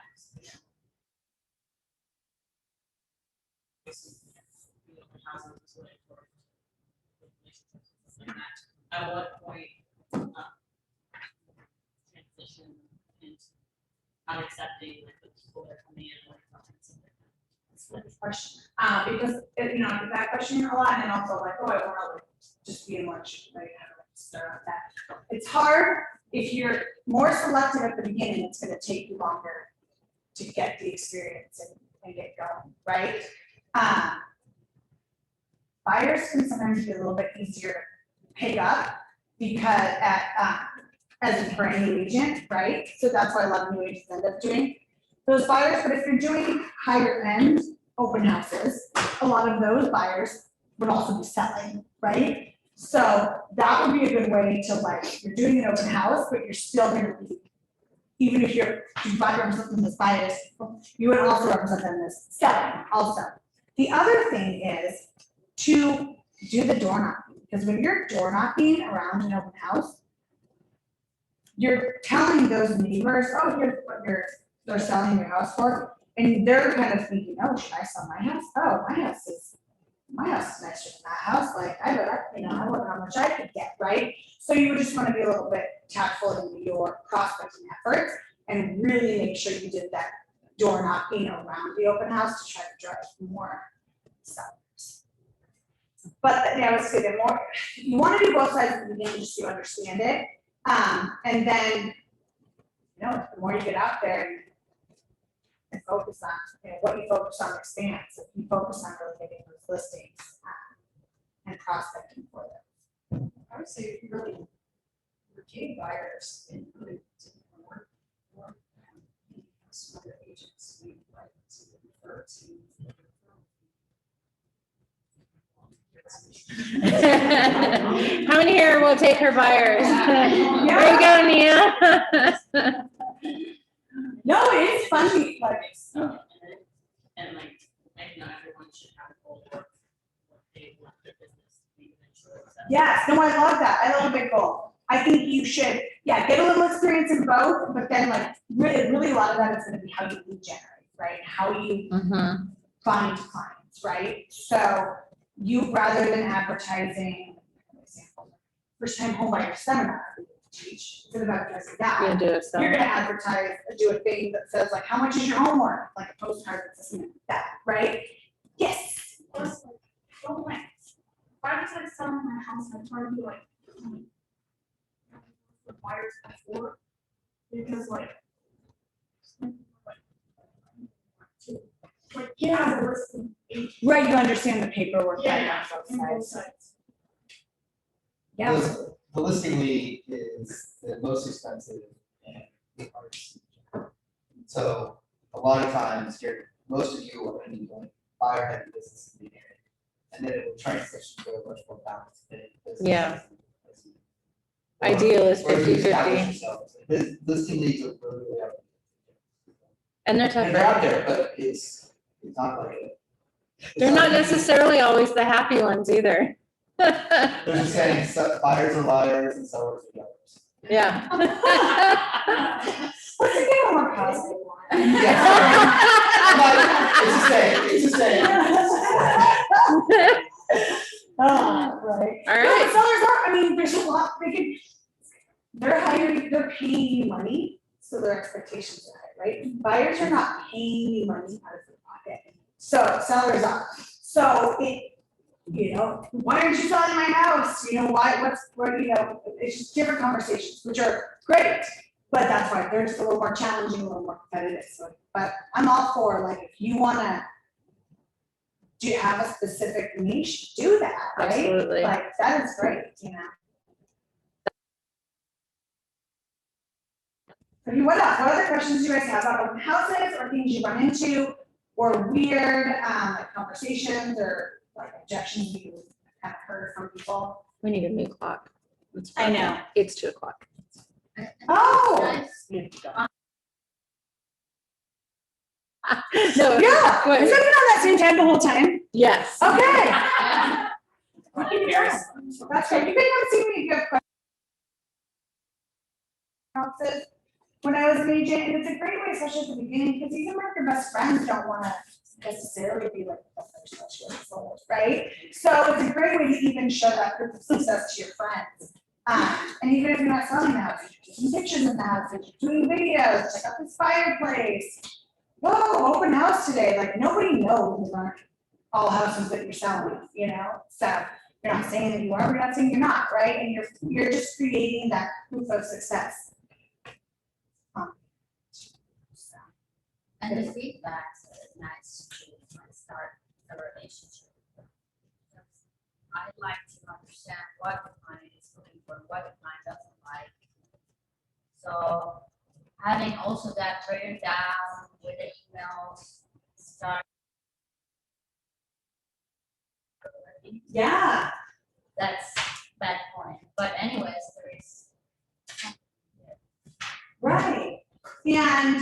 At what point, transition into not accepting like the people that are coming in like something like that? That's a good question. Because, you know, I get that question a lot, and also like, oh, I want to just be in lunch, like, how do I start with that? It's hard. If you're more selective at the beginning, it's gonna take you longer to get the experience and get going, right? Buyers can sometimes be a little bit easier to pick up because as for any agent, right? So that's why a lot of new agents end up doing those buyers. But if you're doing higher end open houses, a lot of those buyers would also be selling, right? So that would be a good way to, like, you're doing an open house, but you're still gonna be, even if you represent them as buyers, you would also represent them as selling also. The other thing is to do the door knocking, because when you're door knocking around an open house, you're telling those neighbors, oh, here's what they're selling your house for, and they're kind of thinking, oh, should I sell my house? Oh, my house is nicer than that house, like, I better, you know, I wonder how much I could get, right? So you just wanna be a little bit tactful in your prospecting efforts and really make sure you did that door knocking around the open house to try to drive more sellers. But, yeah, I would say the more, you wanna do both sides at the beginning just so you understand it, and then, you know, the more you get out there and focus on, you know, what you focus on expands. If you focus on really getting those listings and prospecting for them. I would say if you really retain buyers and really to more some other agents we like to refer How many here will take her buyers? There you go, Nia. No, it is funny, like, And like not everyone should have a goal of what they want their business to be eventually. yes, no, I love that. I love a big goal. I think you should, yeah, get a little experience in both, but then like really a lot of that is gonna be how you lead generate, right? How you find clients, right? So you, rather than advertising, for example, first time home buyer seminar we teach, instead of advertising that. You do so. You're gonna advertise, do a thing that says like, how much is your homework? Like a postcard that says something like that, right? Yes. Plus, like, oh my, if I was like selling my house, I'd try to be like, the buyers before, because like, yeah, the listing. Right, you understand the paperwork. Yeah. on both sides. Yeah. The listing lead is the most expensive and the hardest. So a lot of times, most of you are gonna be doing buyer heavy business in the beginning. and then it will transition to a much more balanced thing. Yeah. Ideal is Or you 50-50. establish yourselves. Those team leads are really out. And they're And they're out tougher. there, but it's not like it. They're not necessarily always the happy ones either. They're just saying, buyers are liars and sellers are lovers. Yeah. Let's get a more positive one. It's the same. Right. All No, right. but sellers are, I mean, there's a lot, they're hiring, they're paying you money, so their expectations are high, right? Buyers are not paying you money out of their pocket, so sellers are. So why aren't you selling my house? It's just different conversations, which are great. But that's why they're just a little more challenging, a little more competitive, so, but I'm all for, like, if you wanna have a specific niche, do that, right? Absolutely. Like, that is great, Okay, what else? What other questions do you guys have about open houses or things you run into or weird, like conversations or like objections you have heard from people? We need a new clock. I know. It's 2:00. Oh, No, yeah, wait, has it been on that same time the whole time? yes. Okay. That's great. You can come see me if you have questions. When I was an agent, and it's a great way, especially at the beginning, because even like your best friends don't wanna necessarily be like the first touch with sold, right? So it's a great way to even show that proof of success to your friends. And even if you're not selling the house, you're taking pictures of the house, you're doing videos, check out this fireplace. Whoa, open house today, like nobody knows all houses that you're selling, so you're not saying that you are, you're not saying you're not, right? And you're just creating that proof of success. And the feedback is nice to start a relationship. I'd like to understand what the client is looking for, what the client doesn't like. So having also that written down with the emails, start. Yeah. That's that point, but anyways, there is. Right. And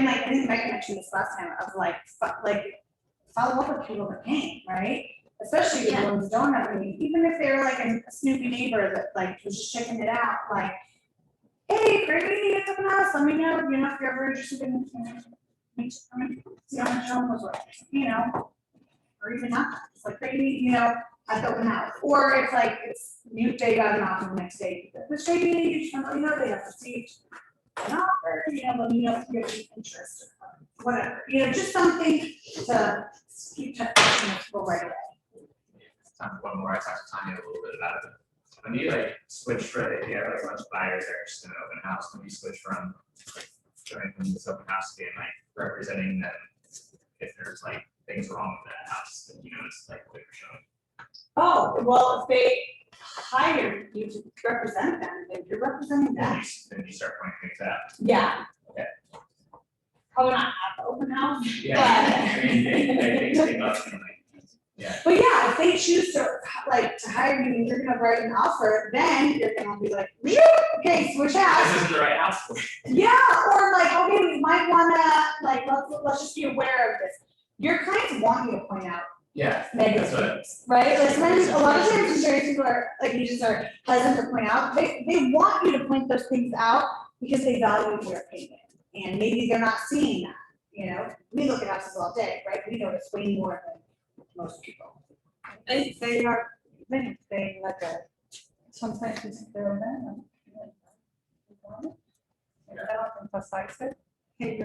I think Mike mentioned this last time of follow up with people that came, right? Especially the ones who don't have any, even if they're like a snoopy neighbor that like was just checking it out, like, hey, great meeting at the house, let me know, if you're ever interested in, see how much home was worth, or even not, it's like great meeting, at the open house. Or if like it's new, they got an offer the next day, this great meeting, you should let me know they have received an offer, let me know if you have any interest, or whatever, just something to keep touching with people right away. One more, I talked to Tanya a little bit about it. When you like switch for, if you have like a bunch of buyers that are just in an open house, when you switch from joining from this open house to being like representing them, if there's like things wrong with that house, then it's like what you're showing. Oh, well, if they hire you to represent them, then you're representing them. Then you start pointing things out. Yeah. Okay. Probably not at the open house. Yeah, I mean, they came up and like, yeah. But yeah, if they choose to hire you and you're gonna write an offer, then you're gonna be like, okay, switch out. This is the right house for you. Yeah, or like, okay, we might wanna, like, let's just be aware of this. Your clients want you to point out Yeah. negative That's what- things, right? Like sometimes, a lot of times insurance people are, like, agents are hesitant to point out, they want you to point those things out because they value your opinion. And maybe they're not seeing that, we look at houses all day, right? We notice way more than most people. They are, they like a, sometimes it's their man. I don't emphasize it, hey,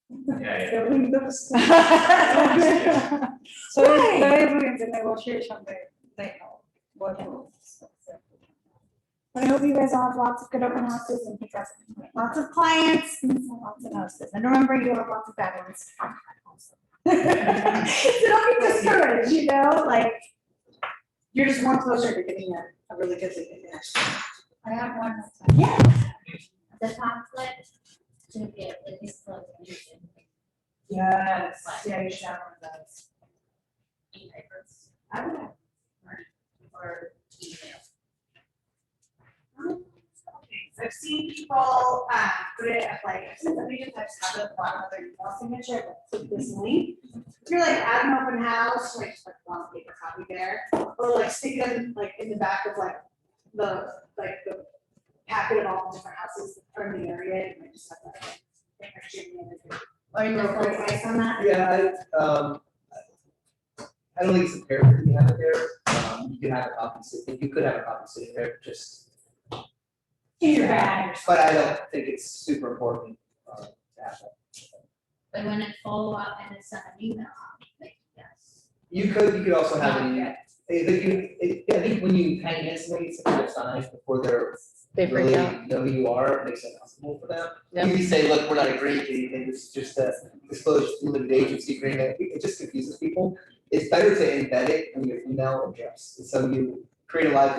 Yeah, they're windows. Yeah. So if they're doing the negotiation, they know what rules. But I hope you guys all have lots of good open houses and pick up lots of clients and lots of houses. And remember, you have lots of bad ones. So don't be discouraged, like, you're just one closer to getting a really good lead connection. I have one more. Yeah. The conflict to get the disclosure. Yes, yeah, you should have one of those. E-papers I would have. or email. I've seen people, put it at like, some pages that just have it at the bottom of their email signature, but click this link. If you're like at an open house, like just like one paper copy there, or like stick it in, like in the back of like the packet of all the different houses that are in the area, and just have that. Are you real quick advice on that? Yeah, I don't think it's imperative to have it there. You can have a copy sitting, you could have a copy sitting there, just, In your bag or something. but I don't think it's super important to have that. But when it follow up and it's an email, like, yes. You could also have it, Yeah. I think when you hang in somebody's sign before They they freak really out. know who you are, it makes it possible for them. Yep. You can say, look, we're not agreeing to anything, this is just a disclosure, limited agency agreement, it just confuses people. It's better to embed it in your email address, and so you create a live,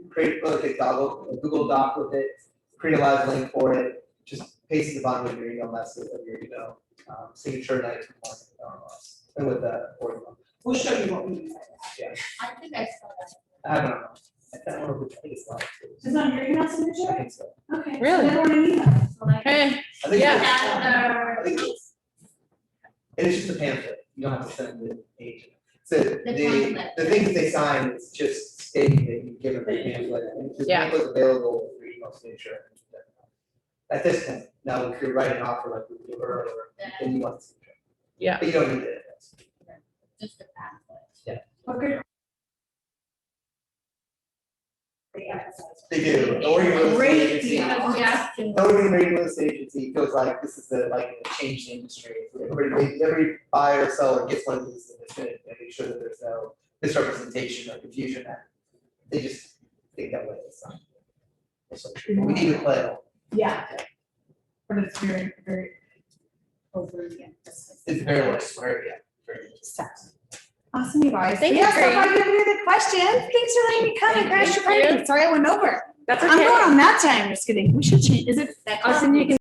create like a Google Doc with it, create a live link for it, just paste it at the bottom of your email message of your email, signature night, and with that, or, We'll show you what we mean by that. I think I saw that. I don't know. I don't know which, I think it's live. Is it on your email I signature? think so. Okay. so Really? then we're gonna email. So like, Hey, I think Yeah. it's- calendar, I think it's- And it's just a pamphlet, you don't have to send the agent. So pamphlet. the things they sign is just stating that you give them the pamphlet, and the Yeah. pamphlet's available for email signature. At this point, now if you're writing off for like with your or then you want the signature. Yeah. But you don't need it. just a pamphlet. Okay. They do, or your real Great estate agency. deal. Yeah. Nobody in real estate agency feels like this is the, like, a changed industry. Every buyer or seller gets one of these, and it's gonna make sure that there's no misrepresentation or confusion. They just think that way, it's not. It's not true. We need to play it. Yeah. But it's very, very over again. It's very much swear, yeah. Very much. Awesome, you guys. Thank you, Yes, Corinne. if I have any other questions, thanks for letting me come and crash your Thank you. party. Sorry I went over. That's I'm okay. going on that time, just kidding. We should change, is it Our